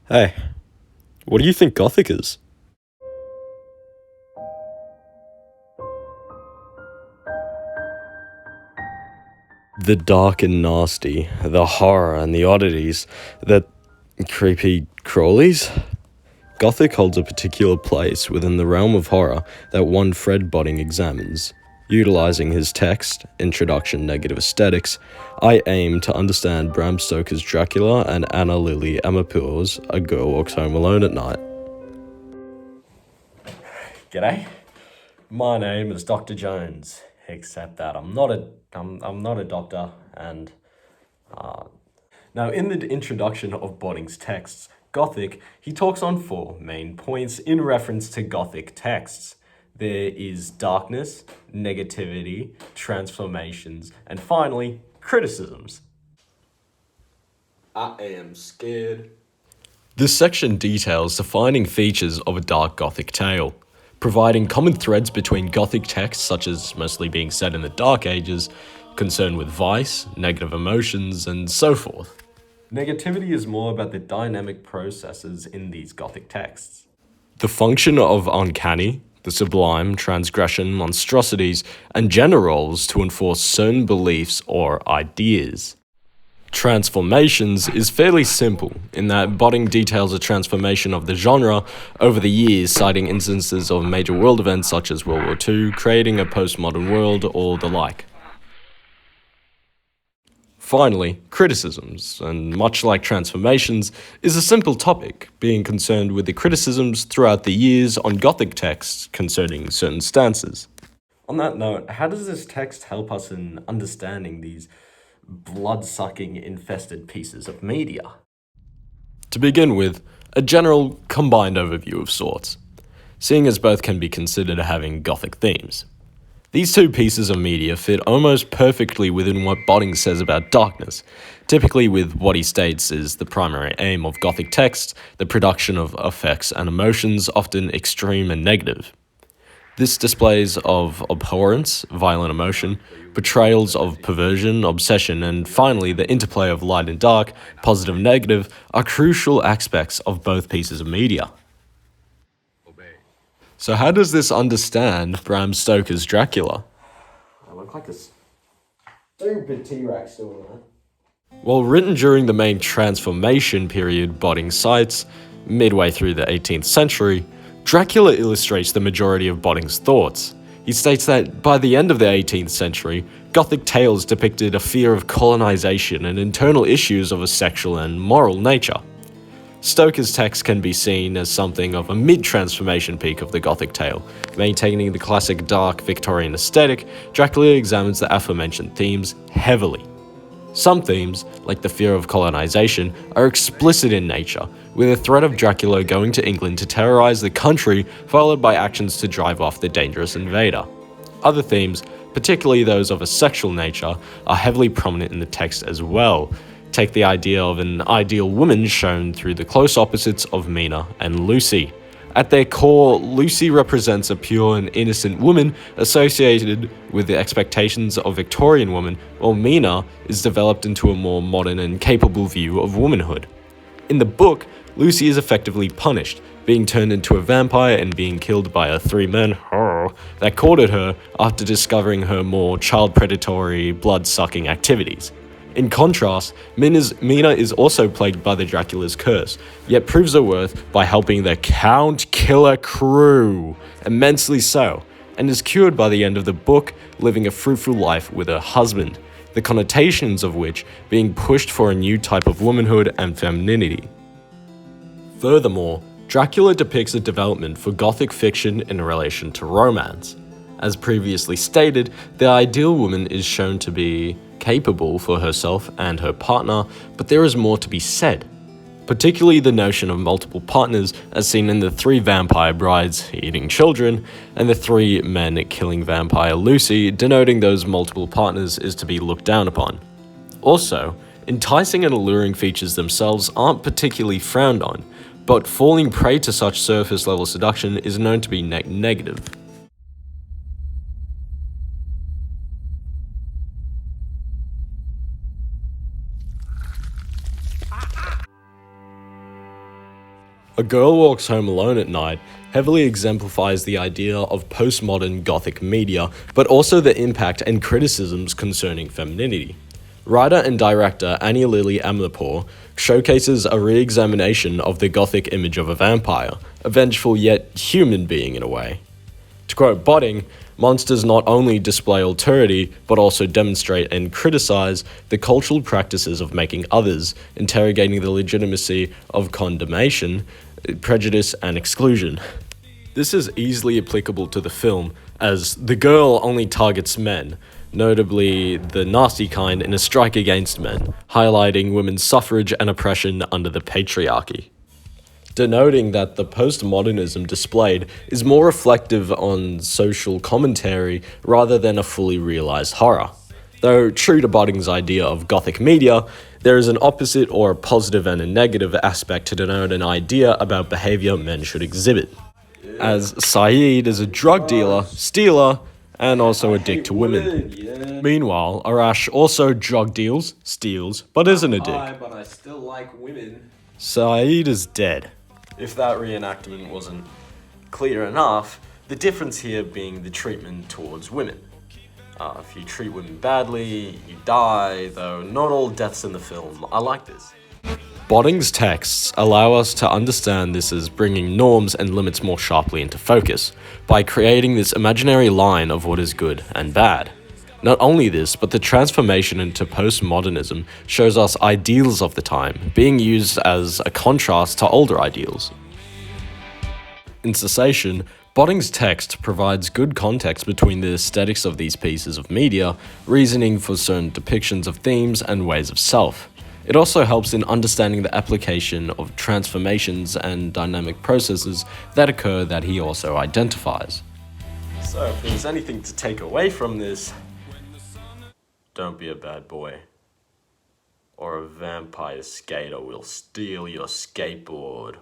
Hey, what do you think Gothic is? The dark and nasty, the horror and the oddities, the creepy crawlies? Gothic holds a particular place within the realm of horror that one Fred Bodding examines. Utilizing his text, Introduction Negative Aesthetics, I aim to understand Bram Stoker's Dracula and Anna Lily Amapour's A Girl Walks Home Alone at Night. G'day. My name is Dr. Jones, except that I'm not a doctor, and now in the introduction of Bodding's texts, Gothic, he talks on four main points in reference to Gothic texts. There is darkness, negativity, transformations, and finally, criticisms. I am scared. This section details defining features of a dark Gothic tale, providing common threads between Gothic texts such as mostly being set in the Dark Ages, concerned with vice, negative emotions, and so forth. Negativity is more about the dynamic processes in these Gothic texts. The function of uncanny, the sublime, transgression, monstrosities, and gender roles to enforce certain beliefs or ideas. Transformations is fairly simple, in that Bodding details a transformation of the genre over the years, citing instances of major world events such as World War II, creating a postmodern world, or the like. Finally, criticisms, and much like transformations, is a simple topic, being concerned with the criticisms throughout the years on Gothic texts concerning certain stances. On that note, how does this text help us in understanding these blood-sucking infested pieces of media? To begin with, a general combined overview of sorts, seeing as both can be considered having Gothic themes. These two pieces of media fit almost perfectly within what Bodding says about darkness, typically with what he states is the primary aim of Gothic texts, the production of effects and emotions, often extreme and negative. This displays of abhorrence, violent emotion, portrayals of perversion, obsession, and finally the interplay of light and dark, positive and negative, are crucial aspects of both pieces of media. So how does this understand Bram Stoker's Dracula? I look like a stupid T-Rex doing that. While written during the main transformation period Bodding cites, midway through the 18th century, Dracula illustrates the majority of Bodding's thoughts. He states that by the end of the 18th century, Gothic tales depicted a fear of colonization and internal issues of a sexual and moral nature. Stoker's text can be seen as something of a mid-transformation peak of the Gothic tale. Maintaining the classic dark Victorian aesthetic, Dracula examines the aforementioned themes heavily. Some themes, like the fear of colonization, are explicit in nature, with a threat of Dracula going to England to terrorize the country, followed by actions to drive off the dangerous invader. Other themes, particularly those of a sexual nature, are heavily prominent in the text as well. Take the idea of an ideal woman shown through the close opposites of Mina and Lucy. At their core, Lucy represents a pure and innocent woman associated with the expectations of Victorian woman, while Mina is developed into a more modern and capable view of womanhood. In the book, Lucy is effectively punished, being turned into a vampire and being killed by a three-man that courted her after discovering her more child predatory, blood-sucking activities. In contrast, Mina is also plagued by the Dracula's curse, yet proves her worth by helping the Count Killer crew, immensely so, and is cured by the end of the book, living a fruitful life with her husband, the connotations of which being pushed for a new type of womanhood and femininity. Furthermore, Dracula depicts a development for Gothic fiction in relation to romance. As previously stated, the ideal woman is shown to be capable for herself and her partner, but there is more to be said. Particularly the notion of multiple partners as seen in the three vampire brides eating children, and the three men killing vampire Lucy, denoting those multiple partners is to be looked down upon. Also, enticing and alluring features themselves aren't particularly frowned on, but falling prey to such surface level seduction is known to be negative. A Girl Walks Home Alone at Night heavily exemplifies the idea of postmodern Gothic media, but also the impact and criticisms concerning femininity. Writer and director Annie Lily Amirpour showcases a re-examination of the Gothic image of a vampire, a vengeful yet human being in a way. To quote Botting, monsters not only display alterity, but also demonstrate and criticize the cultural practices of making others, interrogating the legitimacy of condemnation, prejudice, and exclusion. This is easily applicable to the film, as the girl only targets men, notably the nasty kind in a strike against men, highlighting women's suffrage and oppression under the patriarchy, denoting that the postmodernism displayed is more reflective on social commentary rather than a fully realized horror. Though true to Botting's idea of Gothic media, there is an opposite or a positive and a negative aspect to denote an idea about behavior men should exhibit, as Saeed is a drug dealer, stealer, and also a dick to women. Meanwhile, Arash also drug deals, steals, but isn't a dick. But I still like women. Saeed is dead. If that reenactment wasn't clear enough, the difference here being the treatment towards women. If you treat women badly, you die, though not all deaths in the film are like this. Botting's texts allow us to understand this as bringing norms and limits more sharply into focus, by creating this imaginary line of what is good and bad. Not only this, but the transformation into postmodernism shows us ideals of the time, being used as a contrast to older ideals. In cessation, Botting's text provides good context between the aesthetics of these pieces of media, reasoning for certain depictions of themes and ways of self. It also helps in understanding the application of transformations and dynamic processes that occur that he also identifies. So if there's anything to take away from this, don't be a bad boy, or a vampire skater will steal your skateboard.